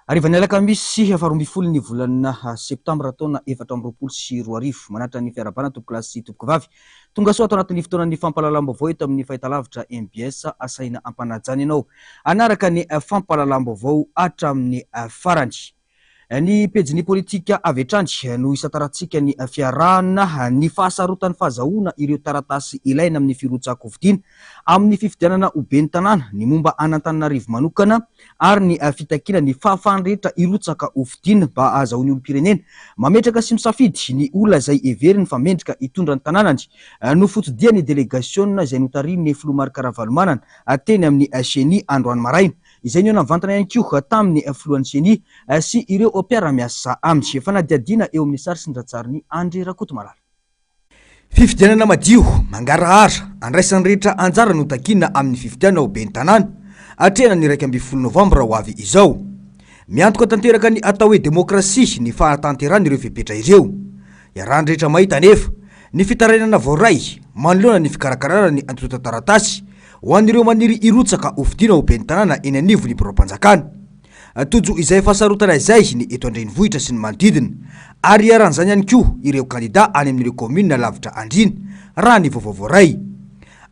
Arivan'ny alakamisy faharoambifolo ny volana septambra taona 2024 manatra ny fiarabana tompoklasy sy tompokovavy tonga soa atao anatin'ny fotoanan'ny fampahalalam-baovao eto amin'ny fahitalavitra MBS asaina ampanajana ianao anaraka ny fampahalalam-baovao hatramin'ny farany. Ny pejin'ny politika avy hatrany no isataratsika ny fiarahana ny fahasarotan'ny fahazahoana ireo taratasy ilaina amin'ny firotsako-vidiana amin'ny fifidianana ho ben'ny tanàna ny momba Antananarivo manokana ary ny fitakina ny fahafanrehetra irotsaka ho vidiana mba ahazahoany olom-pirenena mametraka sy misafidy ny olona izay everiny fa mendrika hitondra ny tanànany no fotodia ny delegasion izay notariny Filomary Karavalomanana teny amin'ny Cheny androany maraina izay ny navantana ihany koa tamin'ny filohan'ny Cheny sy ireo mpiara-miasa aminy fanadiadiana eo amin'ny sary sy ny ratsariny André Rakotomalala. Fifidianana madio mangarahara andraisan'ny rehetra anjara no takina amin'ny fifidianana ho ben'ny tanàna atrehana ny 2 Novambra ho avy izao. Miantoka tanteraka ny atao hoe demokrasia ny fahatanteran'ireo fepetra ireo. Iarahan'ny rehetra mahita nefa ny fitarainana voaray manoloana ny fikarakarana ny antota taratasy ho an'ireo maniry irotsaka ho vidiana ho ben'ny tanàna eny anivon'ny biraom-panjakana. Tojo izay fasarotana izay ny eto andrenivohitra sy ny manodidina ary iarahan'izany ihany koa ireo kandida any amin'ireo komina lavitra andrina raha ny vaovao voaray.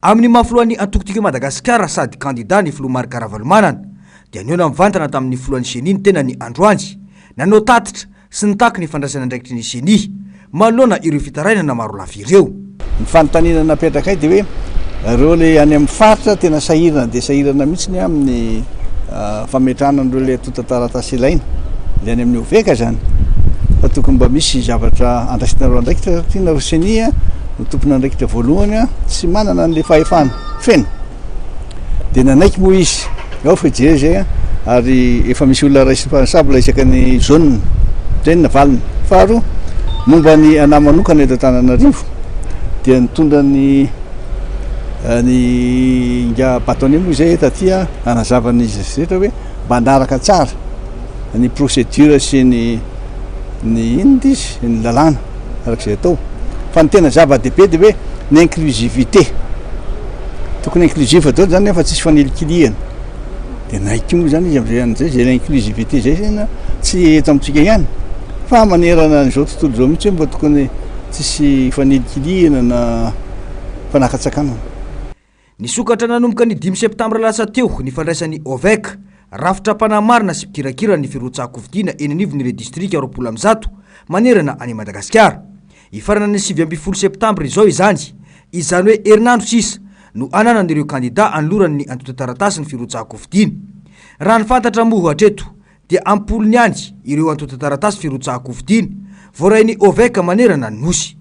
Amin'ny mahafilohan'ny antokotika Madagasikara sady kandida ny Filomary Karavalomanana dia niona mivantana tamin'ny filohan'ny Cheny tena ny androany nanao tatitra sy nitaky ny fandraisana andraikitry ny Cheny manoloana ireo fitarainana maro lafy ireo. Ny fanontaniana napetraka ay dia hoe ireo le any amin'ny faritra tena sahirana dia sahirana mihitsy amin'ny fametrahana andreo le tota taratasy ilaina le any amin'ny oveka zany fa tokony mba misy zavatra andrasinareo andraikitra satria nareo Cheny no tompona andraikitra voalohany tsy manana an'le fahefana feno dia nanaiky moa izy ao fa jery zay ary efa misy olona responsable isaka ny zone zay navaliny. Faharoa momba ny anahy manokana eto Antananarivo dia nitondra ny nga batoni moa zay tatia anazavan'izy rehetra hoe mba andaraka tsara ny procédure sy ny inona izy ny lalàna arak'izay atao fa ny tena zava-dehibe dia hoe ny inclusivité tokony inclusive daholo zany nefa tsisy fanelikiliana dia naiky moa zany izy am'zay zay inclusivité zay zany tsy eto amintsika ihany fa manerana n'izao tontolo zao mihitsy hoe mba tokony tsisy fanelikiliana na fanakatsakana. Nisokatra nanomboka ny 5 septambra lasa teo ny fandraisan'ny OVEC rafitra-panahy marina sy mpikirakira ny firotsako-vidiana eny anivon'ireo distrika 20 manerana any Madagasikara. Ifarana ny 7 septambra izao izany hoe herinandro sisa no ananan'ireo kandida anoloran'ny antota taratasy ny firotsako-vidiana. Raha ny fantatra moa hatreto dia ampolony any ireo antota taratasy firotsako-vidiana voarain'ny OVEC manerana ny nosy.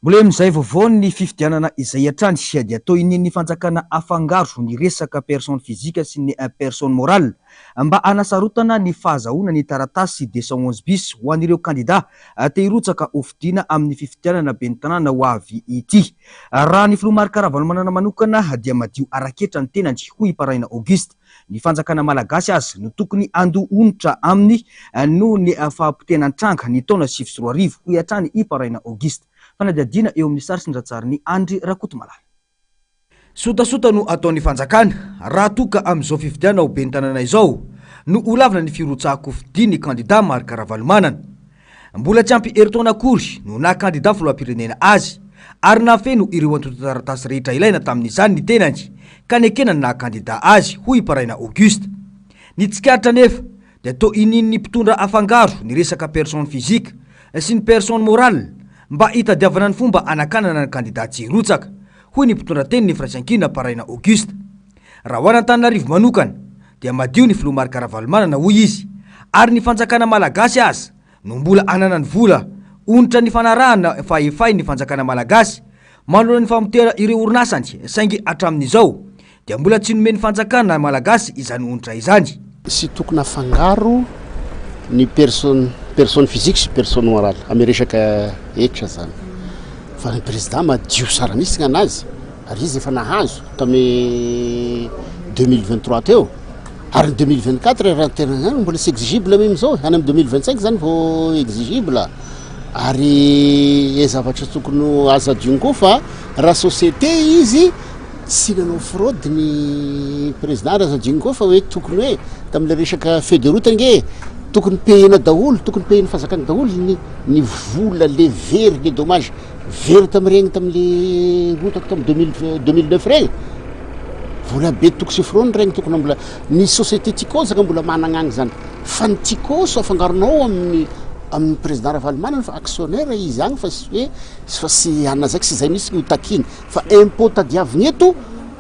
Mbola amin'izay vaovao ny fifidianana izay hatrany dia atao ini'ny fanjakana afangaro ny resaka personne fizika sy ny personne morale mba anasarotana ny fahazahoana ny taratasy 211 bis ho an'ireo kandida te hirotsaka ho vidiana amin'ny fifidianana ben'ny tanàna ho avy ity. Raha ny Filomary Karavalomanana manokana dia madio araketra ny tenany hoy Paraina Auguste. Ny fanjakana malagasy azy no tokony andoha-onitra aminy noho ny fahampitenan-tranga ny taona 2024 hoy hatrany i Paraina Auguste. Fanadiadiana eo amin'ny sary sy ny ratsariny André Rakotomalala. Sotasota no ataon'ny fanjakana raha toka amin'izao fifidiana ho ben'ny tanàna izao no olavina ny firotsako-vidiana ny kandida Mary Karavalomanana. Mbola tsy ampy eritaona akory no na kandida filoham-pirenena azy ary nafeno ireo antota taratasy rehetra ilaina tamin'izany ny tenany ka nekena na kandida azy hoy Paraina Auguste. Ny tsikaritra nefa dia to inin'ny mpitondra afangaro ny resaka personne physique sy ny personne morale mba hitadiavana ny fomba anakanana ny kandida tsy hirotsaka hoy ny mpitondra teny ny firaisankina Paraina Auguste. Raha ho an'Antananarivo manokana dia madio ny Filomary Karavalomanana hoy izy ary ny fanjakana malagasy azy no mbola anana ny vola onitra ny fanarahana fahefay ny fanjakana malagasy manoloana ny famotera ireo orinasany saingy hatramin'izao dia mbola tsy nomeny fanjakana malagasy izany onitra izany. Sy tokony afangaro ny personne physique sy personne morale amin'ny resaka ekitra zany fa ny président madio sara mihitsy gn'anazy ary izy efa nahazo tamy 2023 teo ary 2024 raha tena zany mbola sy exigible même zao any amin'ny 2025 zany vao exigible ary zavatra tokony azo adion koa fa raha société izy sy nanao fraude ny président Razajingo fa hoe tokony hoe tam'le resaka feuille de route nge tokony payena daholo tokony payena fazakana daholo ny vola le very le dommage very tamregny tam'le rotako tam 2009 regny vola be tokosy fraude regny tokony mbola ny société tikosaka mbola managna zany fa ny tikoso afangaronao amin'ny président Ravalomanana fa actionnaire izy agny fa sy hoe fa sy anazaiky sy zay misy ny takiny fa impôt tadiaviny eto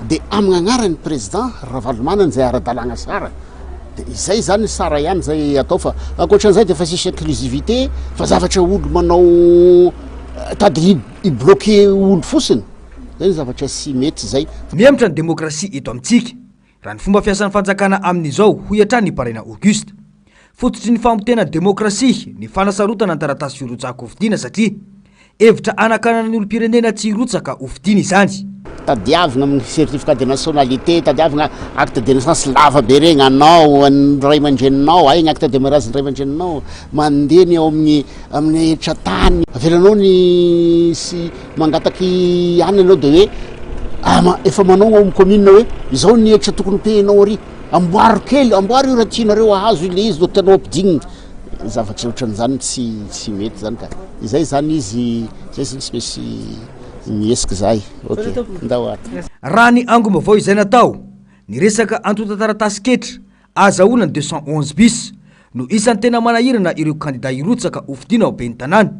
de amin'ny agnaran'ny président Ravalomanana zay ara-dalagna sara de izay zany sara ihany zay atao fa ankoatran'izay de fa sisy inclusivité fa zavatra olo manao tady ibloqué olo fosiny zay zavatra sy mety zay miematra ny demokrasia eto amintsika raha ny fomba fiasan'ny fanjakana amin'izao ho iatrany ny parena Auguste fototry ny famotena demokrasia ny fanasarotana ny taratasy firotsaka hofidiana satria hevitra anakanana ny olo-pirenena tsy hirotsaka hofidiana izany tadiavina amin'ny certificat de nationalité tadiavina acte de naissance lava be regny anao ny ray aman-dreninao ay ny acte de mariage ny ray aman-dreninao mandeny ao amin'ny tratany avelanao ny sy mangataky any anao de hoe efa manao amin'ny commune hoe izao ny etra tokony pehinao ary amboaro kely amboaro io raha tianareo ahazo ile izy dotanao ampidigniny zavatra ohatran'izany tsy mety zany ka izay zany izy zay sy misy miesiky zay ok ndao ato raha ny angom-baovao izay natao ny resaka antota-taratasy ketra azahoana ny 211 bis no isan'ny tena manahirana ireo kandida hirotsaka hofidiana ao be ny tanàna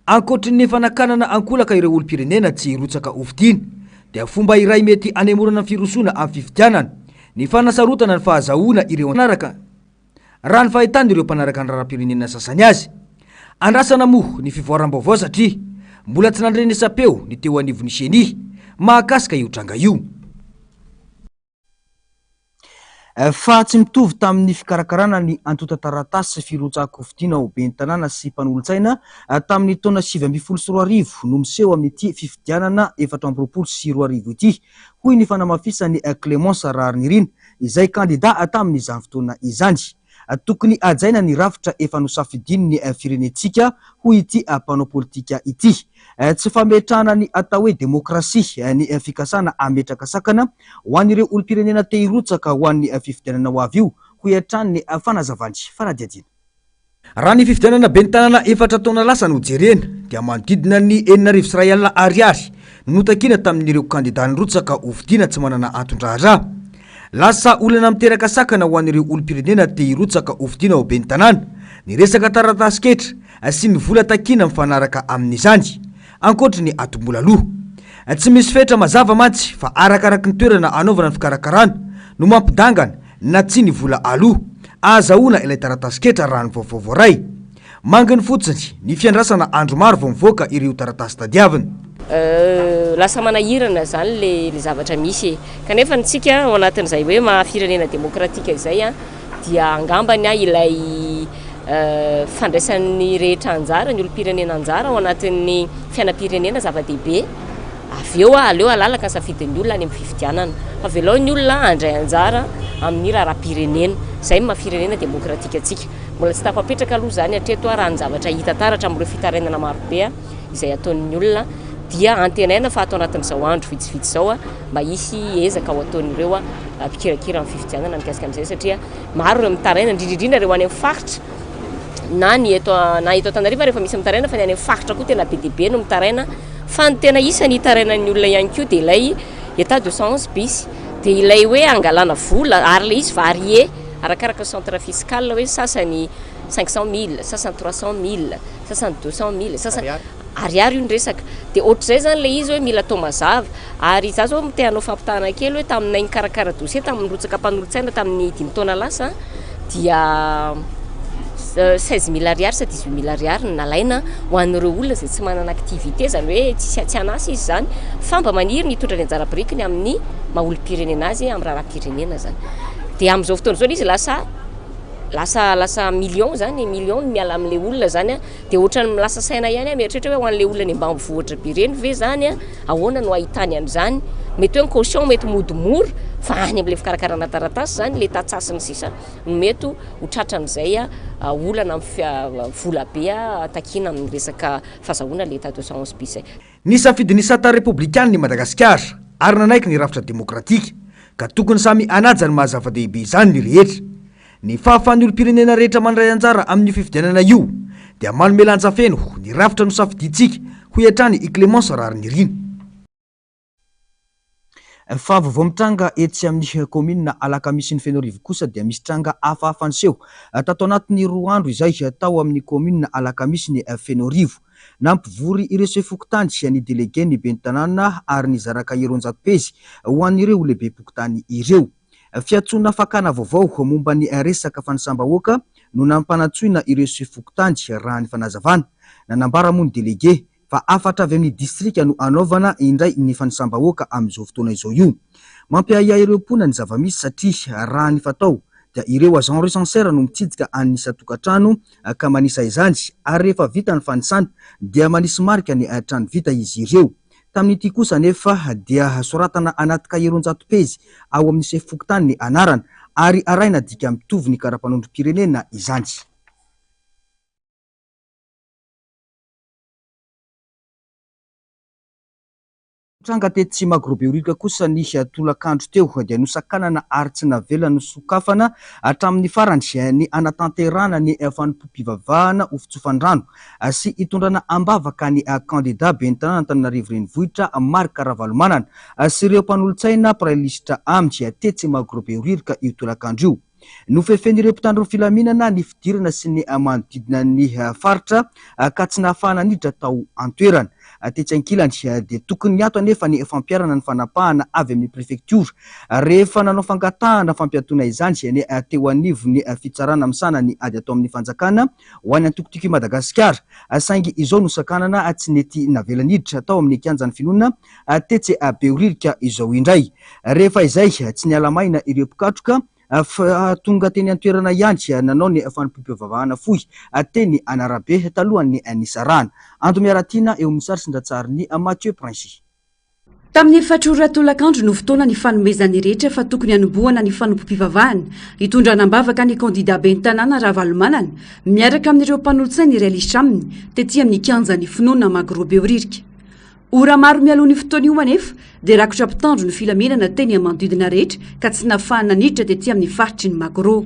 ankoatry ny fanakanana ankolaka ireo olo-pirenena tsy hirotsaka hofidiana dia fomba iray mety anemorana ny firosoana amin'ny fifidianana ny fanasarotana ny fahazahoana ireo anaraka raha ny fahitany ireo mpanaraka ny raram-pirenena sasany azy andrasana moa ny fivoaram-baovao satria mbola tsy nandrenesapeo ny teo anivon'ny Seny mahakasika io tranga io fa tsy mitovy tamin'ny fikarakarana ny antota-taratasy firotsaka hofidiana ao be ny tanàna sy mpanolontsaina tamin'ny taona 2014 no miseho amin'ity fifidianana 2024 ity hoy ny fanamafisany Clémence Rarinirina izay kandida tamin'izany fotoana izany tokony ajaina ny rafitra efa nosafidiny ny firenentsika hoy ity mpanao politika ity tsy fametrahana ny atao hoe demokrasia ny fikasana ametraka sakana ho an'ireo olo-pirenena te hirotsaka ho an'ny fifidianana ho avy io ho iatrany ny fanazavany faradiadina raha ny fifidianana be ny tanàna 4 taona lasa no jerena dia manodidina ny 4,000 ariary no notakina tamin'ireo kandida nirotsaka hofidiana tsy manana antondraharaha lasa olana miteraka sakana ho an'ireo olo-pirenena te hirotsaka hofidiana ao be ny tanàna ny resaka taratasy ketra sy ny vola takina mifanaraka amin'izany ankoatra ny atombola aloha tsy misy fetra mazava mantsy fa arakaraky ny toerana anaovana ny fikarakarana no mampidangana na tsy ny vola aloha azahoana ilay taratasy ketra raha ny vaovao voaray mangany fotsiny ny fiandrasana andro maro vao mivoaka ireo taratasy tadiavina lasa manahirana zany le zavatra misy kanefa ntsika ao anatin'izay hoe mahafirenena demokratika izay dia angambany ilay fandraisan'ny rehetra anjara ny olo-pirenena anjara ao anatin'ny fiainam-pirenena zava-dehibe avy eo aleo alalaka ny safidin'ny olona any amin'ny fifidianana avy eo ny olona andray anjara amin'ny raharam-pirenena izay mahafirenena demokratika atsika mbola tsy tafapetraka aloha zany hatreto raha ny zavatra hita taratra amin'ireo fitarainana marobe izay ataon'ny olona dia antenaina fa atao anatin'izao andro vitsivitsy zao mba hisy ezaka ao ataon'ireo mpikirakira amin'ny fifidianana mikasika amin'izay satria maro ireo mitaraina indrindrindrindra ireo any amin'ny faritra na eto Antananarivo rehefa misy mitaraina fa ny any amin'ny faritra koa tena be dia be no mitaraina fa ny tena isany hitarainan'ny olona ihany koa dia ilay état 211 bis dia ilay hoe angalana vola ary le izy varie arakaraka centre fiscal hoe sasany 500 000 sasany 300 000 sasany 200 000 sasany ariary io ny resaka dia ohatr'izay zany le izy hoe mila atao mazava ary za zao te hanao fampitahana kely hoe taminay nikarakara dossier tamin'ny rotsaka mpanolontsaina tamin'ny 5 taona lasa dia 16 000 ariary sa 18 000 ariary ny nalaina ho an'ireo olona zay tsy manana activité zany hoe tsy anasa izy zany fa mba maniry ny hitondra ny anjara birikiny amin'ny maha-olo-pirenena azy amin'ny raharaha-pirenena zany dia amin'izao fotoana zao izy lasa million zany million miala amin'le olona zany dia ohatrany milasa saina ihany mieritreritra hoe ho an'le olona ny ambanivohitra be reny ve zany ahoana no ahitany an'izany mety hoe ny caution mety modimora fa any amin'le fikarakarana taratasy zany le tatsasiny sisa mety ho tratran'izay olana amin'ny vola be takina amin'ny resaka fahazahoana le état 211 bis ny safidin'ny sata républicaine ny Madagasikara ary nanaiky ny rafitra demokratika ka tokony samy anaja ny mahazava-dehibe izany ny rehetra. Ny fahafahan'ny olom-pirenena rehetra mandray anjara amin'ny fifidianana io dia manome lanjafeno ny rafitra no safiditsika ho iatrany i Clémence Rarinirina. Fa vao mitranga etsy amin'ny commune Alakamisy ny Fenorivo kosa dia misy tranga hafahafa niseho tato anatin'ny 2 andro izay tao amin'ny commune Alakamisy ny Fenorivo. Nampivory ireo sefokotany ny délégué ny ben'ny tanàna ary ny zaraka 200 pejy ho an'ireo lehibe pokotany ireo. Fiatsona fakana vaovao momba ny resaka fanisambahoaka no nampanatsoina ireo sefokotany raha ny fanazavana. Nanambara moa ny délégué fa afatra avy amin'ny distrika no anaovana indray ny fanisambahoaka amin'izao fotoana izao io. Mampiahiahy ireo pona ny zavamisy satria raha ny fatao dia ireo agent recenseur no mitsidika anisa tokatrano ka manisa izany ary rehefa vita ny fanisana dia manisy marika ny trano vita izy ireo. Tamin'ity kosa nefa dia soratana anaty cahier 200 pejy ao amin'ny sefokotany ny anarana ary araina dika mitovy ny karapanondrom-pirenena izany. Tranga tetsy Magrobeorika kosa ny tolakandro teo dia nosakanana ary tsy navela no sokafana hatramin'ny farany ny anatanterana ny fanompoam-pivavahana ho fitsofandrano sy hitondrana ambavaka ny candidat ben'ny tanàna Antananarivo renivohitra Marc Ravalomanana sy ireo mpanolontsaina prailista aminy tetsy Magrobeorika io tolakandro io. Nofefen'ireo mpitandro filaminana ny fidirana sy ny manodidina ny faritra ka tsy nahafahana niditra tao antoerana. Tetsy ankilany dia tokony niato anefa ny fampiarana ny fanapahana avy amin'ny prefecture rehefa nanao fangatahana fampiatona izany ny teo anivo ny fitsarana misana ny ady atao amin'ny fanjakana ho any antokotoko i Madagasikara. Saingy izao nosakanana tsy nety navela niditra tao amin'ny kianjan'ny finoana tetsy Beoririka izao indray. Rehefa izay tsy nialamaina ireo mpikatroka tonga teny antoerana ihany nanao ny fanompoam-pivavahana fohy teny Anarabe talohan'ny nisarahana. Ando miaratina eo amin'ny sary sindatsarin'ny Mathieu Princy. Tamin'ny fatrora tolakandro no fotoana ny fanomezany rehetra fa tokony hanombohana ny fanompom-pivavahana hitondra nambavaka ny candidat ben'ny tanàna Ravalomanana miaraka amin'ireo mpanolontsaina realista aminy tetỳ amin'ny kianjan'ny finoana Magrobeorika. Ora maro mialoha ny fotoana io anefa dia rakotra mpitandro ny filamenana teny manodidina rehetra ka tsy nahafahana niditra tetỳ amin'ny faritry ny Magro.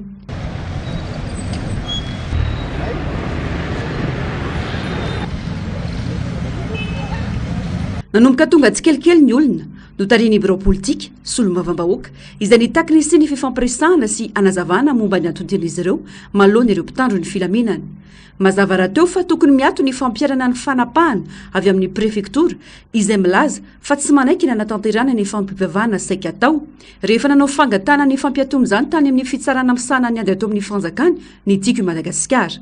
Nanomboka tonga tsikelikely ny olona no tariny bureau politika sy olom-bavambahoaka izay nitakiny sy ny fifampiresahana sy anazavana momba ny antonten'izy ireo malohany ireo mpitandro ny filamenana. Mazava raha teo fa tokony miato ny fampiarana ny fanapahana avy amin'ny prefektora izay milaza fa tsy manaiky ny anatanterana ny fampivavahana saika atao rehefa nanao fangatana ny fampiatona izany tany amin'ny fitsarana misana ny ady atao amin'ny fanjakany ny tiako i Madagasikara.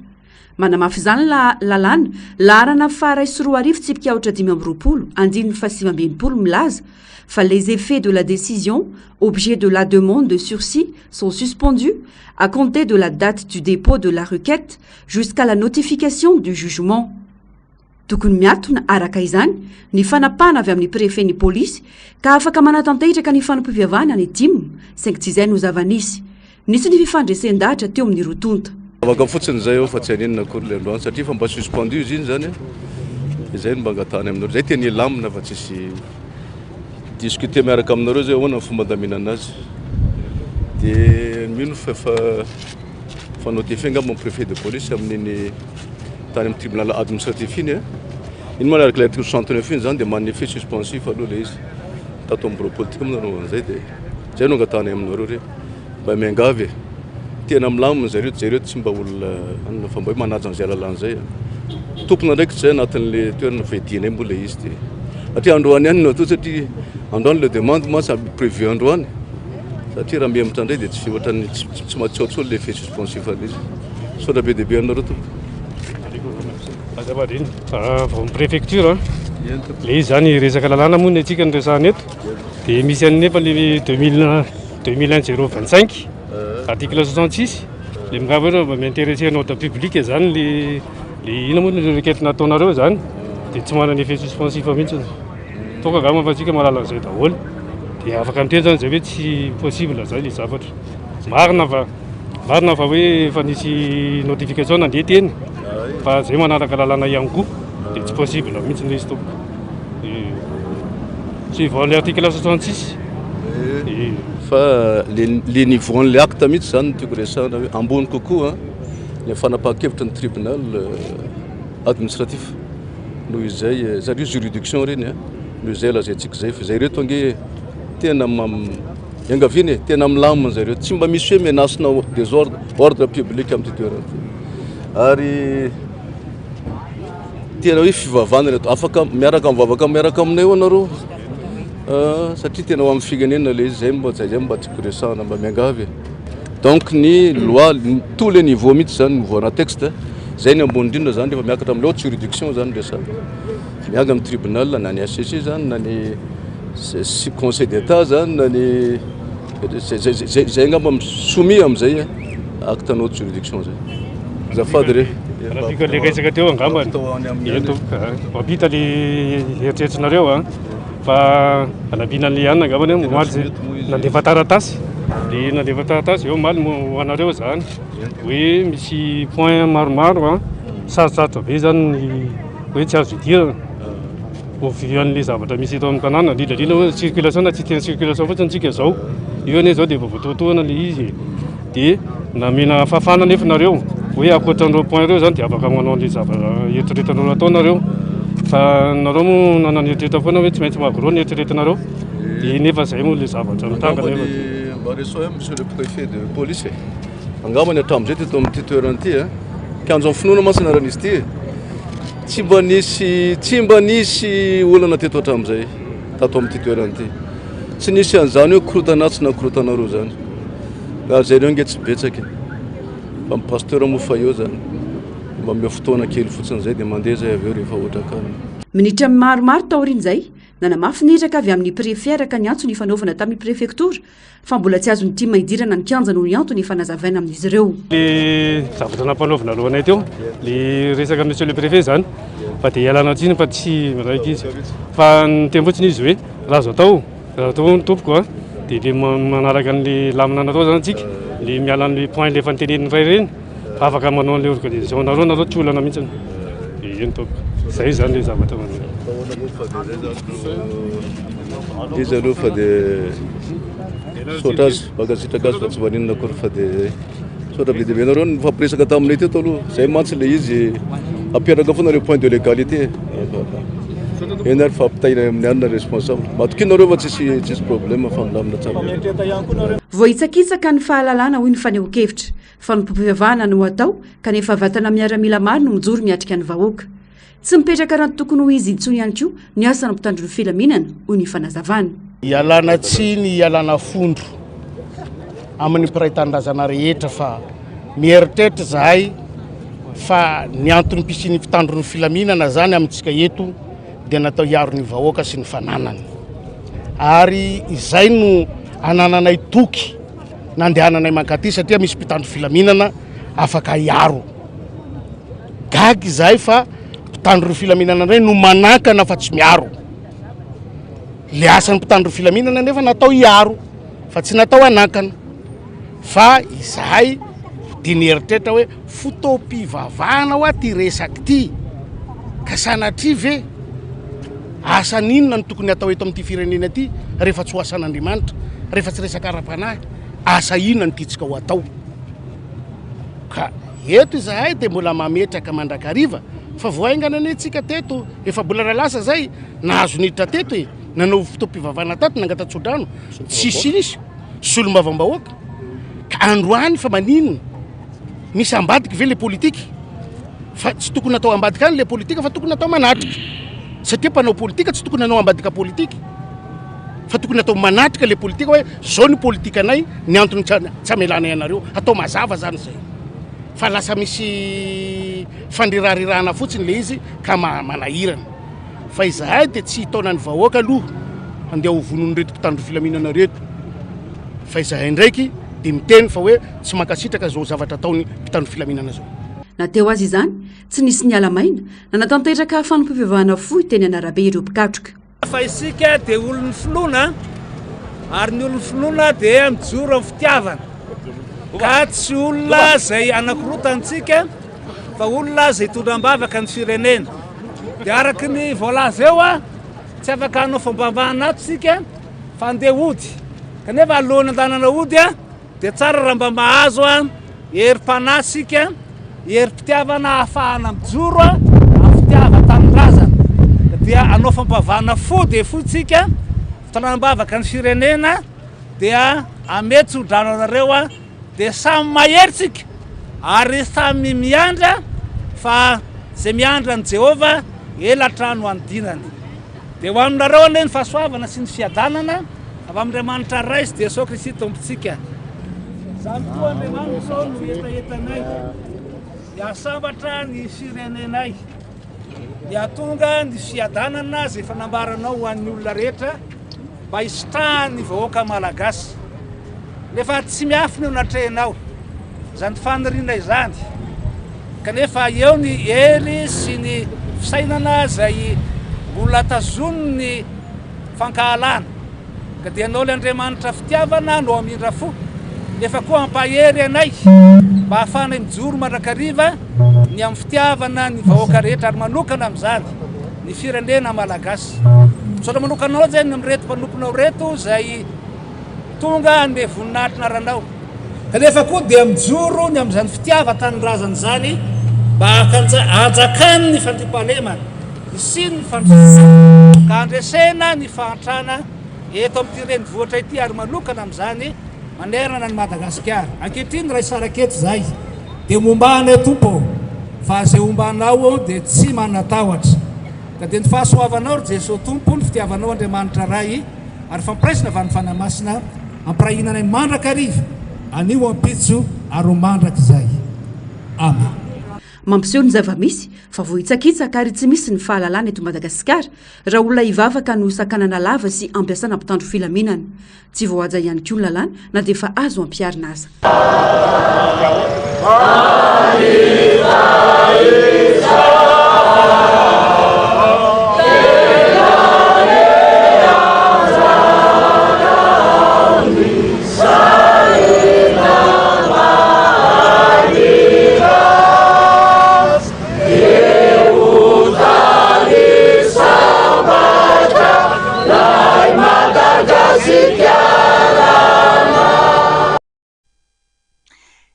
Manamafy izany lalàna laharana faray sy 4 arivo tsipika 420 andininy fa 520 milaza fa les effets de la décision objet de la demande de sursis sont suspendus à compter de la date du dépôt de la requête jusqu'à la notification du jugement. Tokony miatona araka izany ny fanapahana avy amin'ny préfet ny polisy ka afaka manatanteraka ny fanompoam-pivavahana ny dimo saingy tsy izay no zava-nisy. Nisy ny fifandresen-dahatra teo amin'ny rotonta. Avaka fotsiny zay eo fa tsy aninona akory le androany satria fa mba suspendu izy iny zany izay no mba angatahany aminareo zay teny lamina fa tsisy discuter miaraka aminareo zay ahoana ny fomba andaminana azy dia mino fa notifié ngamba préfet de police amin'iny tany amin'ny tribunal administratif iny iny moa araka l'article 69 iny zany dia man'ny effet suspensif aloha le izy tato amin'ny bureau politique aminareo an'izay dia zay no angatahany aminareo re mba miangavy tena milamina zareo tsy mba olona fa mba hoe manaja an'izay lalàna zay tompona ndraiky tsy zay anatin'le toerana fedina mbola izy dia satria androany ihany no atao satria androany le demande ma samy prévu androany satria raha miemitra indray dia tsy ohatrany tsy matsiaotsolo le effet suspensif an'izy sotra be dehibe aminareo tompo azavadiny vao préfecture le izy zany resaka lalàna moa ny atsika ny resahany eto dia misy any nefa le 2001-025 article 66 le mingava hoe mba m'intéressé nota publique zany le ina moa ny requête nataonareo zany dia tsy manana effet suspensif mihitsy toka gama fa atsika mahalala an'izay daholo dia afaka miteny zany zay hoe tsy possible zay le zavatra marina fa hoe efa nisy notification nandeha teny fa zay manaraka lalàna ihany koa dia tsy possible mihitsy le izy tompo suivant l'article 66. Fa le niveaun'le acte mihitsy zany tiako resahana hoe ambony kokoa ny fanapahan-kevitra ny tribunal administratif noho izay zareo juridiction reny noho izay lazaintsika zay fa zay reto ange tena iangaviany tena milamina zareo tsy mba misy hoe menacena désordre ordre public amin'ny toerana ary tena hoe fivavahana reto afaka miaraka mivavaka miaraka aminay eo anareo satria tena ho amin'ny firenena le izy zay mba tiako resahana mba miangavy donc ny loi tous les niveaux mihitsy zany nivoana texte zay ny ambony indrindra zany rehefa miakatra amin'ny haute juridiction zany resahana mianga amin'ny tribunal na ny HCC zany na ny conseil d'état zany na ny zay ngamba soumis amin'izay acte ny haute juridiction zay zafady re raha le resaka teo angambany eto mampita le eritreritrinareo fa anabinan'le anina angambany momaly zay nandefa taratasy le nandefa taratasy eo maly ho anareo zany hoe misy point maromaro sarosarotra be zany hoe tsy azo idirana ovian'le zavatra misy eto amin'ny tanàna indrindrandrindra hoe circulation na tsy tena circulation fotsiny tsika zao io ane zao dia voavoatoatoana le izy dia namena fafana nefa nareo hoe akoatran'ireo point reo zany dia afaka manao le zavatra eritreretanareo ataonareo fa nareo moa nanano eritrereta foana hoe tsy maintsy magorao ny eritreretanareo dia nefa zay moa le zavatra mitanga nefa mba reso monsieur le préfet de police angambany hatramin'izay teto amin'ity toerana ity kianjo amin'ny finoana masina raha nisy ity tsy mba nisy olana teto hatramin'izay tato amin'ity toerana ity tsy nisy an'izany hoe korotanatsy na korotanareo zany ka zay reo nge tsy betsaka fa my pasteur moa fa eo zany mba mbe fotoana kely fotsiny zay dia mandeha zay avy eo rehefa ohatrakany minitra maromaro taorian'izay nanamafiniraka avy amin'ny préfet araka ny antso ny fanaovana tamin'ny préfecture fa mbola tsy azo ny tia maidirana ny kianja noho ny anto ny fanazavaina amin'izy ireo le zavatra nampanaovana alohanay teo le resaka monsieur le préfet zany fa dia ialana tsiny fa tsy miraiky izy fa nyteny fotsiny izy hoe raha azo atao ny tompoko dia le manaraka n'le lamina natao zany atsika le miala n'le point le efa nyteneniny ray reny fa afaka manao n'le organisation nareo tsy olana mihitsiny eny tompoko zay zany le zavatra manao izy aloha fa dia sotra azy bakasitraka azy fa tsy vaninona akory fa dia sotra be dia be nareo nifampiresaka taminay teto aloha zay mantsy le izy ampiaraka foana le point de légalité eny ary fa ampitaina amin'ny anina responsable matokinareo fa tsisy problème fa milamina tsara voaitsakitsaka ny fahalalana hoy ny faneho-kevitra fa ny mpivavahana no atao kanefa vatana miaramila maro no mijoro miatrika ny vahoaka tsy mipetraka raha ny tokony ho izy intsony ihany koa ny asana mpitandro ny filaminana hoy ny fanazavana ialana tsy ny ialana fondro amin'ny mpiray-tanindrazana rehetra fa mieritreritra zahay fa ny antony mpisiny mpitandro ny filaminana zany amintsika eto dia natao hiaro ny vahoaka sy ny fananany ary izay no anananay toky nandehananay mankaty satria misy mpitandro filaminana afaka hiaro gagy zahay fa mpitandro ny filaminana ray no manakana fa tsy miaro le asan'ny mpitandro filaminana nefa natao hiaro fa tsy natao anakana fa izahay dia nieritreritra hoe fotoam-pivavahana ho aty resaky ty ka sanatria ve asaninona ny tokony atao eto amin'ity firenena ty rehefa tsy ho asan'Andriamanitra rehefa tsy resaka ara-panahy asa inona ny titsika ho atao ka eto izahay dia mbola mametraka mandrakariva fa voaingana ane tsika teto efa mbola ralasa zay nahazo niditra teto nanao fotoam-pivavahana tato nangatatsodrano tsisy solom-bavambahoaka ka androany fa maninona misy ambadiky ve le politiky fa tsy tokony atao ambadika any le politika fa tokony atao manatrika satria mpanao politika tsy tokony anao ambadika politika fa tokony atao manatrika le politika hoe zao ny politika anay ny antony tsy amelanay anareo atao mazava zany zay fa lasa misy fandrirarirana fotsiny le izy ka manahirana fa izahay dia tsy hitaona ny vahoaka aloha andeha ho vonony reto mpitandro filaminana reto fa izahay ndraiky dia miteny fa hoe tsy mankasitraka zao zavatra ataony mpitandro filaminana zao nateo azy izany tsy nisy ny alamaina na natanteraka fanompivavahana fohy teny anarabe ireo mpikatroka fa isika dia olon'ny finoana ary ny olon'ny finoana dia mijoro amin'ny fitiavana ka tsy olona zay anakirotantsika fa olona zay tondram-bavaka ny firenena dia araky ny voalaza eo tsy afaka hanao fombavahana ato sika fa andeha ody kanefa alohany andanana ody a dia tsara raha mba mahazo a herim-pana sika herim-pitiavana ahafahana mijoro a amin'ny fitiava tanindrazana dia anao fombavahana fo dia fotsika fitaranam-bavaka ny firenena dia amety hodrano anareo a dia samy maheritsika ary samy miandra fa zay miandra ny Jehova elatrano andinany dia ho aminareo ane ny fahasoavana sy ny fiadanana avy amin'Andriamanitra ray sy Jesosy Kristy tompontsika. Zany toa Andriamanitra sao no etaetanay dia asambatra ny firenenay dia tonga ny fiadanana zay fanambaranao ho an'ny olona rehetra mba hisitrahany vahoaka malagasy nefa tsy miafina eo natrehinao zany faniriana izany kanefa eo ny hery sy ny fisainana zay mbola tazony ny fankahalana ka dia anao le Andriamanitra fitiavana no amindra fo nefa koa ampahery anay mba hahafanay mijoro mandrakariva ny amin'ny fitiavana ny vahoaka rehetra ary manokana amin'izany ny firenena malagasy saotra manokanao zay ny mireto mpanomponao reto zay tonga ny voninahitrina ranao kanefa koa dia mijoro ny amin'izany fitiava tanindrazana zany mba hajakany ny fandriam-pahalemana sy ny fandrisana ka andresena ny fahantrana eto amin'ity renivohitra ity ary manokana amin'izany manerana ny Madagasikara. Ankehitriny raha isaraketo zay dia mombanay tompo fa zay ombanao dia tsy manatahotra ka dia ny fahasoavanao ry Jesosy tompo ny fitiavanao Andriamanitra ray ary fampiresina avy ny fanamasina ampirahinanay mandrakariva anio ampitso ary ho mandraka izay. Amen. Mampiseho ny zava-misy fa vohitsakitsaka ary tsy misy ny fahalalana eto Madagasikara raha olona hivavaka no sakanana lava sy ampiasana mpitandro filaminana tsy voahaja ihany koa ny lalàna na dia fa azo ampiarina aza.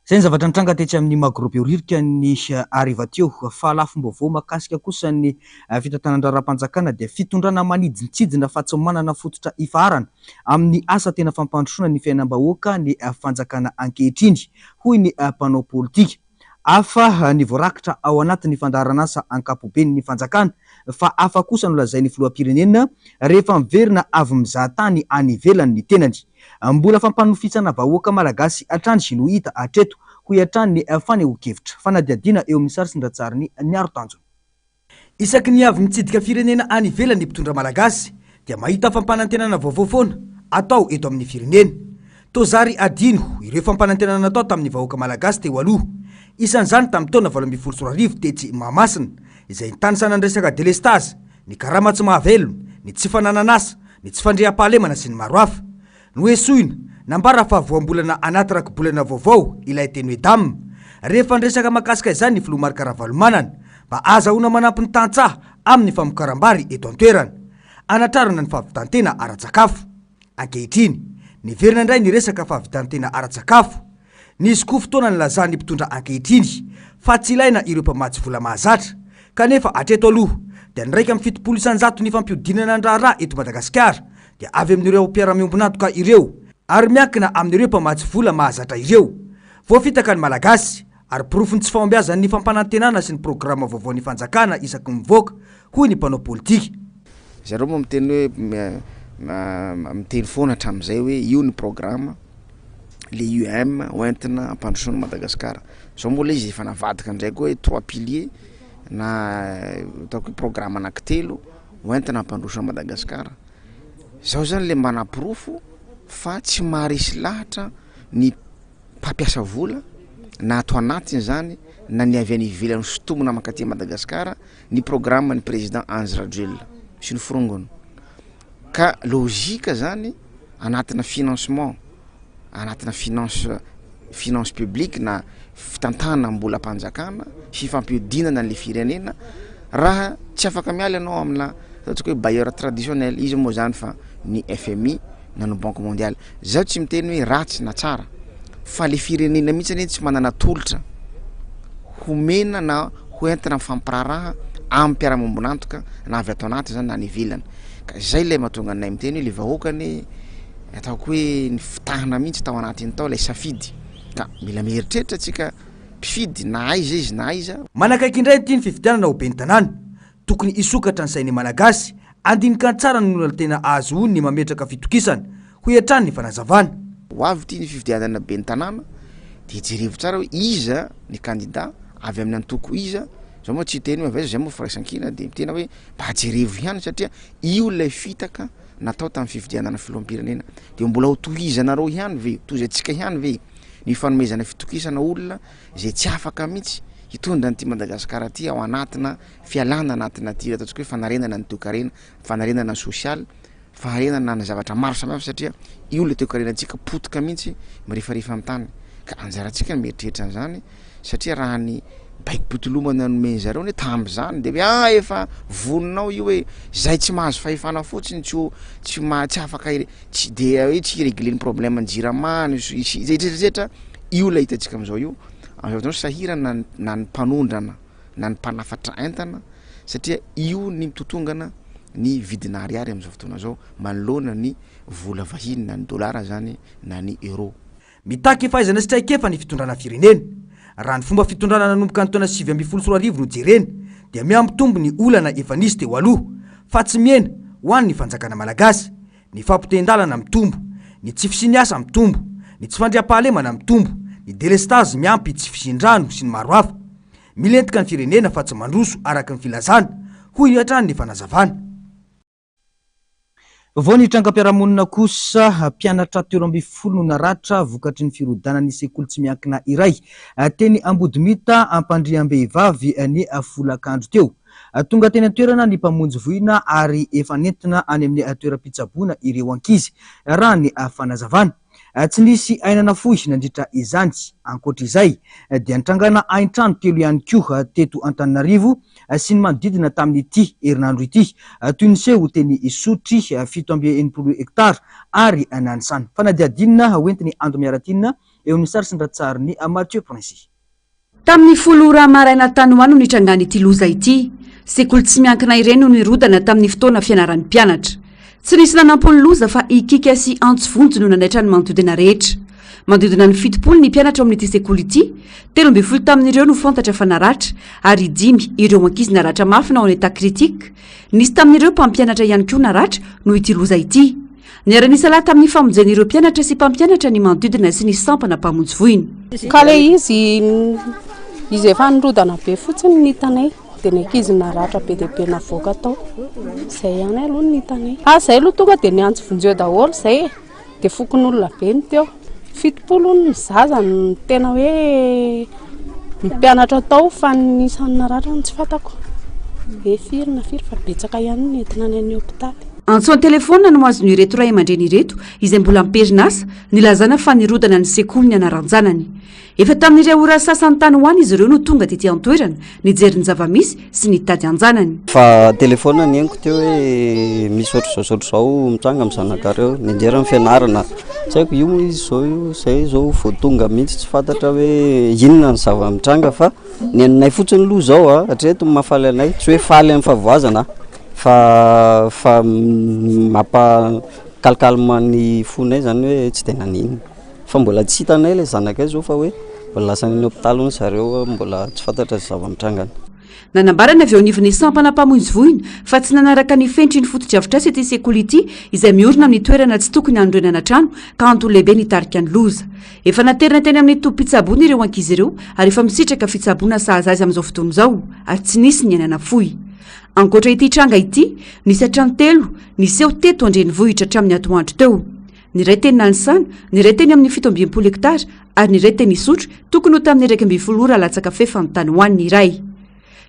Zay ny zavatra nitranga tetsy amin'ny magrobeoririka ny ariva teo fahalafom-baovao makasika kosa ny fitantanan-draram-panjakana dia fitondrana manidintsidina fa tsy manana fototra ifarana amin'ny asa tena fampandrosoana ny fiainam-bahoaka ny fanjakana ankehitriny hoy ny mpanao politika. Afa ny voarakitra ao anatin'ny fandaharan'asa ankapobeny ny fanjakana fa afa kosa no lazain'ny filoham-pirenena rehefa miverina avy mizaha tany any ivelany ny tenany. Mbola fampanofisana vahoaka malagasy atrany no hita atreto ho iatrany ny fanehoan-kevitra fanadiadiana eo amin'ny sary sindratsariny ny aro-tanjona. Isaky ny avy mitsidika firenena any ivelany mpitondra malagasy dia mahita fampanantenana vaovao foana atao eto amin'ny firenena. Tozary adino ireo fampanantenana atao tamin'ny vahoaka malagasy teo aloha. Isan'izany tamin'ny taona 2024 tetsy Mahamasina izay nitany resaka delestazy, ny karama tsy mahavelona, ny tsy fanananasa, ny tsy fandriam-pahalemana sy ny maro hafa. Noesoina nambara fa voambolana anaty rakobolana vaovao ilay teny hoe dame rehefa nresaka makasika izany ny filoha Marc Ravalomanana mba azahoana manampy ny tantsaha amin'ny famokaram-bary eto an-toerana anatrarana ny fahavitantena ara-tsakafo. Ankehitriny niverina indray ny resaka fahavitantena ara-tsakafo. Nisy koa fotoana ny lazany mpitondra ankehitriny fa tsy ilaina ireo mpamatsy vola mahazatra kanefa atreto aloha dia niraika amin'ny 700 isanjato ny fampiodinana ny raharaha eto Madagasikara dia avy amin'ireo mpiara-miombonatoka ireo ary miankina amin'ireo mpamatsy vola mahazatra ireo. Voafitaka ny malagasy ary porofony tsy fahombiazan'ny fampanantenana sy ny programa vaovaon'ny fanjakana isaky mivoaka hoy ny mpanao politika. Zareo moa miteny hoe miteny foana hatramin'izay hoe io ny programa le UM hoentina ampandrosoana Madagasikara. Zao mbola izy efa navadika ndraiky hoe 3 piliers na ataoko programa anankitelo hoentina ampandrosoana Madagasikara. Zao zany le manapirofo fa tsy maharesy lahatra ny mpampiasa vola na ato anatiny zany na ny avy any ivelany sotomona mankaty Madagasikara ny programa ny président Andry Rajoelina sy ny firongony. Ka logika zany anatina financement, anatina finance publique na fitantana mbola mpanjakana sy fampiodinana ny firenena raha tsy afaka miala anao amina ataontsika hoe bailleur traditionnel izy moa zany fa ny FMI na ny Banque mondiale zao tsy miteny hoe ratsy na tsara fa le firenena mihitsy anie tsy manana tolotra homena na hoentina mifampararaha amin'ny mpiara-mambonantoka na avy atao anaty zany na ny ivelany ka zay lay mahatonga anay miteny hoe le vahoakany ataoko hoe ny fitahana mihitsy tao anatiny tao lay safidy ka mila mieritreritra atsika mpifidy na aiza izy na aiza. Manakaiky indray ty ny fifidianana ho ben'ny tanàna tokony isokatra ny sainy malagasy andinika tsara ny olona tena azo ny mametraka fitokisana ho hiatrany ny fanazavana. Ho avy ty ny fifidianana ben'ny tanàna de jerevo tsara hoe iza ny candidat avy amin'ny antoko iza zao moa tsy teny hoe avy zay moa firaisankina de tena hoe mba jerevo ihany satria io lay fitaka natao tamin'ny fifidianana filoham-pirenena de mbola ho tohizanareo ihany ve tohizatsika ihany ve ny fanomezana fitokisana olona zay tsy afaka mihitsy hitondra nyty Madagasikara ty ao anatina fialana anatina ty ataontsika hoe fanarenana ny toekarena fanarenana social faharenana ny zavatra maro samihafa satria io le toekarenantsika potika mihitsy mirefarefa amin'ny tany ka anjarantsika ny mieritreritra an'izany satria raha ny baiki-potolomana nomeny zareo ny tam'izany de hoe efa voninao io hoe zay tsy mahazo fahefana fotsiny tsy afaka tsy de hoe tsy régler ny problème ny jiramany zetrazetra io la hitantsika am'izao io azao sahirana na ny mpanondrana na ny mpanafatra entana satria io ny mitotongana ny vidina ariary am'izao fotoana zao manoloana ny vola vahiny na ny dolara zany na ny euro. Mitaky fahaizana sy traikefa ny fitondrana firenena raha ny fomba fitondrana nanomboka ny taona 2017 no jerena dia miampitombo ny olana efa nisy teo aloha fa tsy miena ho an'ny fanjakana malagasy ny fampitendalana mitombo ny tsy fisiniasa mitombo ny tsy fandriam-pahalemana mitombo ny délestage miampy tsy fisindrano sy ny maro hafa milentika ny firenena fa tsy mandroso araka ny filazana hoy hiatrany ny fanazavana. Vao ny trangam-piarahamonina kosa mpianatra 12 no naratra vokatry ny firodana ny sekoly tsy miankina iray teny Ambodimita ampandriam-behivavy ny volakandro teo tonga teny an-toerana ny mpamonjy voina ary efa nentina any amin'ny toeram-pitsaboana ireo ankizy raha ny fanazavana tsy nisy ainana fohy nandritra izany. Ankoatr'izay dia nitrangana hain-trano telo ihany koa teto Antananarivo sy ny manodidina tamin'ity herinandro ity toy ny seho teny Isotry 780 hektara ary Nanisany. Fanadiadinina hoentiny Ando Miaratinina eo amin'ny sary sy ny ratsary ny Mathieu Princy. Tamin'ny folo ora maraina tanoano nitrangana ity loza ity sekoly tsy miankina ireny no nirodana tamin'ny fotoana fianaran'ny mpianatra. Tsy nisy nanampony loza fa ikika sy antsovonjo no nanaitra ny manodidina rehetra. Manodidina ny 70 ny mpianatra amin'ity sekoly ity, 12 tamin'ireo no fantatra fa naratra ary 5 ireo ankizy naratra mafy na en état critique. Nisy tamin'ireo mpampianatra ihany koa naratra no ity loza ity. Niara-nisa lahy tamin'ny famonjen'ireo mpianatra sy mpampianatra ny manodidina sy ny sampana mpamonjy voina. Ka le izy efa nirodana be fotsiny ny hitanay de ny ankizy naratra be de be navoaka tao. Zay ihany aloha ny hitanay. Zay aloha tonga de niantso vonjeo daholo zay de fokon'olona be ny teo. 70 ny zaza ny tena hoe mpianatra tao fa ny isan'ny naratra ny tsy fantako. Firy fa betsaka ihany ny entina any hôpitaly. Antsoan'ny telefona no azony ireto ray aman-dreny ireto izay mbola miperinasa nilazana fa nirodana ny sekoly ny anaranjanany. Efa tamin'ireo ora sasany tany ho any izy ireo no tonga tety an-toerana nijery ny zavamisy sy nitady anjanany. Fa telefona ny henoko teo hoe misy ohatr'izao mitsanga amin'ny zanakareo nijery ny fianarana tsy haiko io izy zao io zay zao vao tonga mihitsy tsy fantatra hoe inona ny zava-mitranga fa ny aninay fotsiny loha zao hatreto mahafaly anay tsy hoe faly amin'ny favoazana fa mampakalkalma ny fonay zany hoe tsy tena ninona fa mbola tsy hitanay le zanakay zao fa hoe mbola lasa ny hôpitaly ny zareo mbola tsy fantatra zava-mitrangana. Nanambarana avy eo anivon'ny sampana mpamonjy voina fa tsy nanaraka ny fentry ny foto-drafitrasa ity sekoly ity izay miorina amin'ny toerana tsy tokony androenana trano ka antony lehibe nitarika ny loza. Efa naterina teny amin'ny tompom-pitsaboana ireo ankizy ireo ary efa misitraka fitsaboana sahazazy amin'izao fotoana izao ary tsy nisy ny ainana fohy. Ankoatra ity tranga ity, nisy hatrany telo niseho teto andrenivohitra hatramin'ny atoandro teo. Ny iray teny Nanisana, ny iray teny amin'ny 70 hektara ary ny iray teny Isotry tokony ho tamin'ny 12 ora latsaka fefa ny tany hoaniny iray.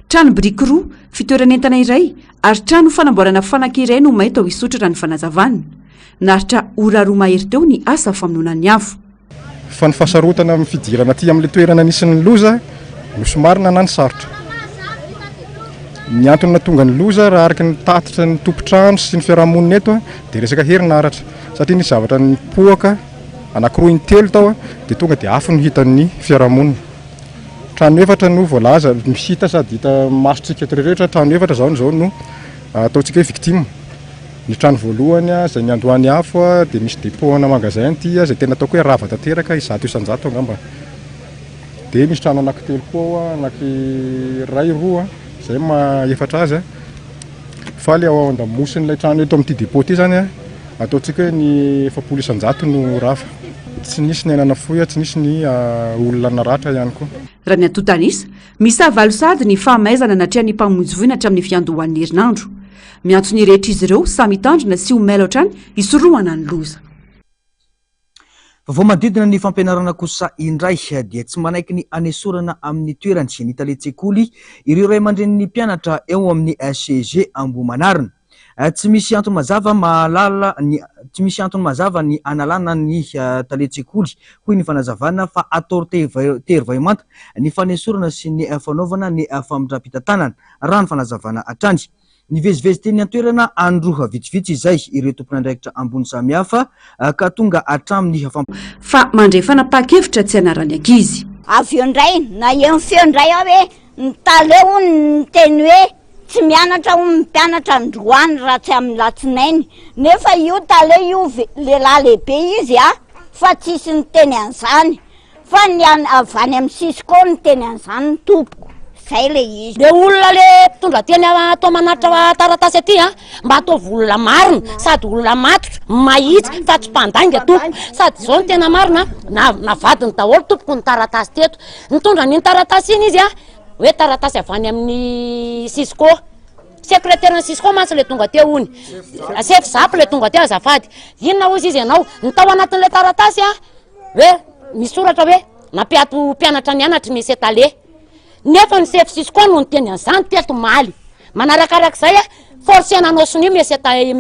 Trano biriky roa, fitoeran'entana iray ary trano fanamboarana fanaka iray no mahita ao Isotry raha ny fanazavana. Naritra ora roa mahery teo ny asa famonoana ny afo. Fa ny fasarotana amin'ny fidirana aty amin'ny toerana nisy ny loza no somary nanany sarotra. ny antony tonga ny loza raha araka ny tatitra ny tompotrano sy ny fiarahamonina eto dia resaka herinaratra satria ny zavatra ny pohaka anankiroa intelo tao dia tonga dia afo ny hitan'ny fiarahamonina. Trano efatra no voalaza misita sady hita masotsika eto rehetra trano efatra zao no ataontsika hoe victime. Ny trano voalohany izay ny andohany afo dia misy dépôt-na magasin ty izay tena ataoko hoe rava tanteraka isanjato angamba. Dia misy trano anankitelo koa anankiray roa izay efatra azy fa le ao andamosiny ilay trano eto amin'ity dépôt ty zany ataontsika hoe ny 700 no rava. Tsy nisy ny ainana fohy tsy nisy ny olona naratra ihany koa. Raha ny atotanisa misy avalosady ny fahamaizana natria ny mpamonjy voninatra amin'ny fiandohan'ny herinandro. Miantsony rehetra izy ireo samy mitandrina sy homela ohatrany isorohana ny loza. Vao manodidina ny fampianarana kosa indray dia tsy manaiky ny anesorana amin'ny toerany sy ny taletsekoly ireo ray aman-dren'ny mpianatra eo amin'ny SCG Ambohimanarina. Tsy misy antony mazava ny analana ny taletsekoly hoy ny fanazavana fa atao tery-vaimanta ny fanesorana sy ny fanaovana ny famindram-pitantanana raha ny fanazavana hatrany. Nivezivezy teny an-toerana androha vitsivitsy izay ireo tompon'andraikitra ambony samihafa ka tonga hatramin'ny fa mandray fanapa-kevitra tsy anarany ankizy. Avy eo indray na eo feo indray aho hoe ny taleo ny teny hoe tsy mianatra mpianatra androany raha tsy amin'ny latsinainy nefa io taleo io lehilahy lehibe izy fa tsisy ny teny an'izany fa ny avy any amin'ny Cisco ny teny an'izany ny tompoko. Zay le izy. Le olona le tonga teny atao manatra taratasy aty mba ataovy olona marina sady olona matotra mahitsy fa tsy mpandainga tompoko sady zao ny tena marina navadiny daholo tompoko ny taratasy teto nitondra ny taratasy iny izy hoe taratasy avy any amin'ny Cisco secrétaire ny Cisco mantsy le tonga teo ony chef zapy le tonga teo azafady inona ozy izy ianao ny tao anatin'le taratasy hoe misoratra hoe nampiato mpianatra ny anatra misy etale nefa ny chef Cisco no teny an'izany teto maly manarakarak'izay force nanao soni misy etale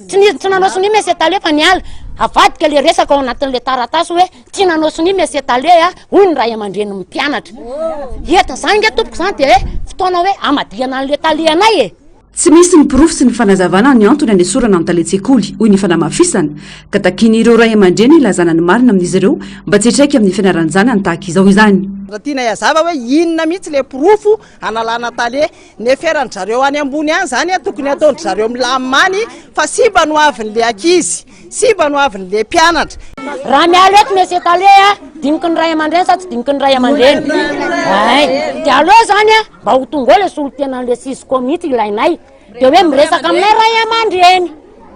tsy nanao soni misy etale fa niala avadika le resaka ao anatin'le taratasy hoe tsy nanao soni misy etale hoy ny ray aman-dreny mpianatra eta zany nge tompoko zany dia fotoana hoe amadiana an'le tale anay Tsy misy ny porofo sy ny fanazavana ny antony anesorana amin'ny taletsekoly hoy ny fanamafisana ka takiny ireo ray aman-dreny ilazana ny marina amin'izy ireo mba tsy hitraiky amin'ny fianaran'ny zanany tahaka izao izany. Raha tiana yazava hoe inona mihitsy le porofo analana tale neferany zareo any ambony any zany tokony ataony zareo milamany fa simba no avin'le ankizy simba no avin'le mpianatra. Raha miala eto misy tale diniky ny ray aman-dreny sa tsy diniky ny ray aman-dreny dia aloha zany mba ho tonga eo le solo-tena an'le Cisco mihitsy ilainay dia hoe miresaka aminay ray aman-dreny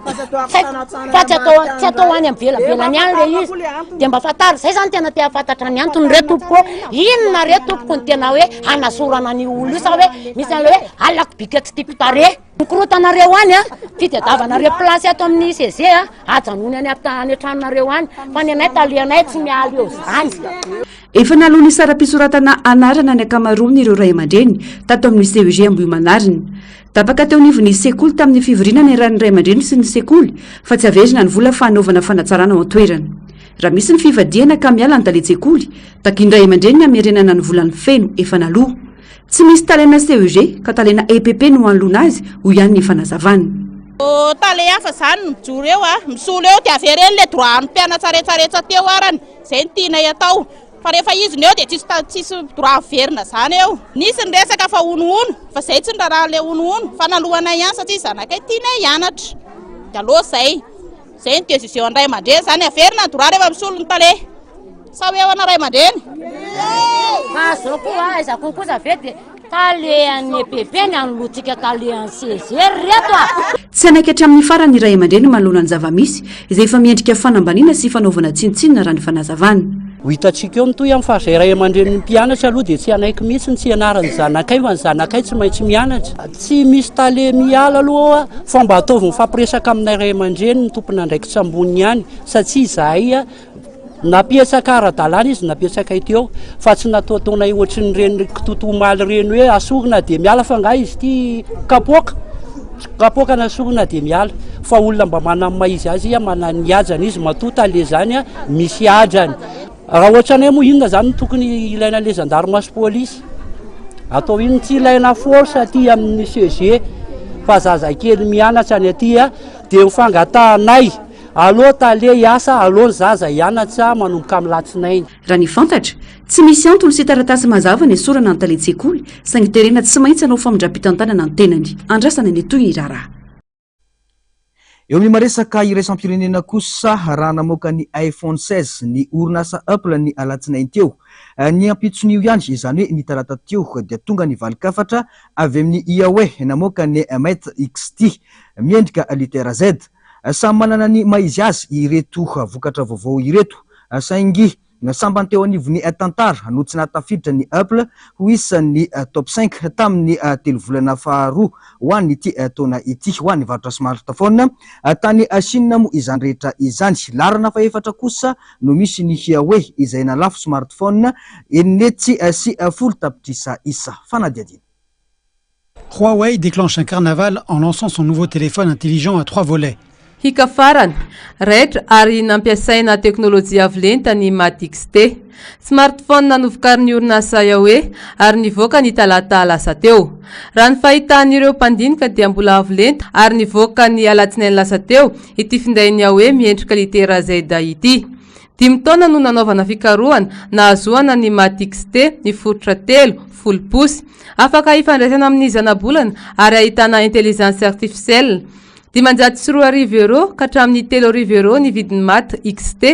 fa tsy atao any amvelabelany any le izy dia mba fatary zay zany tena tia fantatra ny antony re tompoko inona re tompoko ny tena hoe anasorana ny olo isa hoe misy an'le hoe alako bika tsy tiako tare mikorotanareo any fitadiavanareo plasy ato amin'ny CG ajanony any antranonareo any fa ny anay talianay tsy mialy eo zany. Efa nalony sara-pisoratana anarana ny akamaroany ireo ray aman-dreny tato amin'ny CEG Ambohimanarina. Tapaka teo nivon'ny sekoly tamin'ny fivirinana iran'ny ray aman-dreny sy ny sekoly fa tsy averina ny vola fanaovana fanatsarana ao an-toerana. Raha misy ny fivadiana ka miala ny taletsekoly takiny ray aman-dreny amerenana ny volan'ny feno efa naloha. Tsy misy talena CEG ka talena EPP no anoloana azy ho ihany ny fanazavana. Tale hafa zany mijoro eo misolo eo dia avereny le droit ny mpianatsaretsaretsy teo arany zay ny tianay atao fa rehefa izy ny eo dia tsisy droit averina zany eo nisy ny resaka fa onono fa zay tsy ndraraha le onono fa nalohanay ihany satria zanakay tianay hianatra dia aloha zay ny décision ny ray aman-dreny zany averina ny droit rehefa misolo ny tale sa hoe hoana ray aman-dreny zao koa aizako kosa ve dia talean'ny EPP ny anolotsika talean'ny CEG reto Tsy anaikatra amin'ny farany ray aman-dreny manoloana ny zava-misy izay efa miendrika fanambaniana sy fanaovana tsinontsinona raha ny fanazavana. Ho hitantsika eo toy amin'ny fa zay ray aman-dreny mpianatra aloha dia tsy anaiky mihitsy tsy ianarany zanakay fa ny zanakay tsy maintsy mianatra. Tsy misy tale miala aloha fa mba ataovy mifampiresaka aminay ray aman-dreny ny tompon'andraikitra ambony ihany satria izahay napietsaka ara-dalàna izy napietsaka iteo fa tsy nataotaonay ohatry ny reny totomaly reny hoe asorina dia miala fa nga izy ty kapoka nasorina dia miala fa olona mba manamaizy azy manany hajany izy matota le zany misy hajany. Raha ohatranay moa inona zany tokony ilaina le gendarme sy polisy atao iny tsy ilaina force aty amin'ny CG fa zazakely mianatra any aty a dia mifangatahnay aloha tale hiasa aloha ny zaza hianatra manomboka amin'ny latsinainy. Raha ny fantatra tsy misy antony sy taratasy mazava ny esorana ny talentsy-tsekoly saingy terena tsy maintsy anao famindra-pitantanana ny tenany andrasana ny toy ny raharaha. Eo amin'ny maresaka iraisam-pirenena kosa raha namoaka ny iPhone 16 ny orinasa Apple ny alatsinainy teo. Ny ampitson'io ihany izany hoe ny talata teo dia tonga ny valikafatra avy amin'ny Huawei namoaka ny Mate XT miendrika litera Z. Samy manana ny maizy azy ireto vokatra vaovao ireto saingy sambany teo anivony tantara no tsy nahatafiditra ny Apple ho isan'ny top 5 tamin'ny 3 volana faharoa ho an'ny ity taona ity ho an'ny varotra smartphone tany Chine moa izany rehetra izany. Larana fa efatra kosa no misy ny Huawei izay nalafo smartphone enetsy sy folo tapitrisa isa fanadiadina. Huawei déclenche un carnaval en lançant son nouveau téléphone intelligent à 3 volets. Hika farany rehetra ary nampiasaina teknôlôjia avolenta ny Mate XT. Smartphone nanovokarin'ny orinasa Huawei ary nivoaka ny talata lasa teo. Raha ny fahitan'ireo mpandinika dia mbola avolenta ary nivoaka ny alatsinainy lasa teo ity findain'ny Huawei miendrika litera Z ity. 5 taona no nanaovana fikarohana nahazoana ny Mate XT ny fototra 3 folo posy afaka ifandraisana amin'ny zana-bolana ary ahitana intelligence artificielle. 540 euro ka hatramin'ny 300 euro ny vidin'ny Mate XT.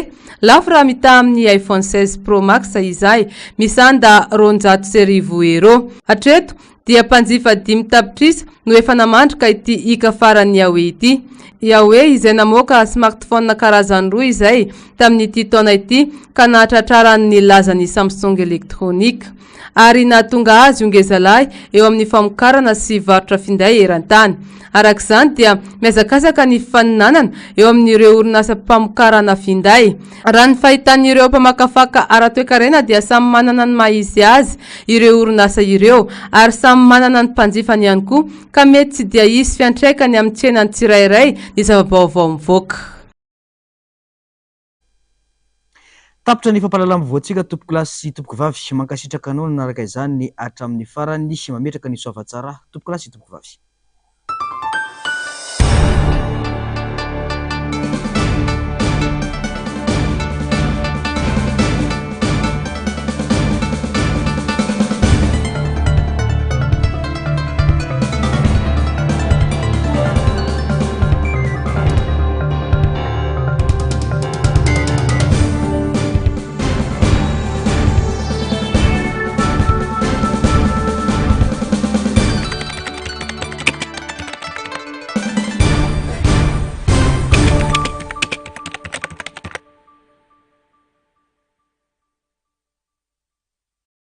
Lafo raha mitaha amin'ny iPhone 16 Pro Max izay misanda 200 euro. Hatreto dia mpanjifa 5 tapitrisa no efa namandrika ity hika faran'ny Huawei ity. Huawei izay namoaka smartphone karazany roa izay tamin'ity taona ity ka nahatratraran'ny lazany Samsung Electronique ary nahatonga azy io ngezalahy eo amin'ny famokarana sy varotra finday eran-tany. Arak'izany dia miazakazaka ny faninanana eo amin'ireo orinasa mpamokarana finday. Raha ny fahitan'ireo mpamakafaka ara-toekarena dia samy manana ny maizy azy ireo orinasa ireo ary samy manana ny mpanjifany ihany koa ka mety tsy dia hisy fiantraikany amin'ny tsenany tsirairay ny zava-baovao mivoaka. Tapitra ny fampahalalam-baovao-tsika tompoko lahy sy tompoko vavy mankasitraka anao nanaraka izany ny hatramin'ny farany mametraka ny soavatsara tompoko lahy sy tompoko vavy.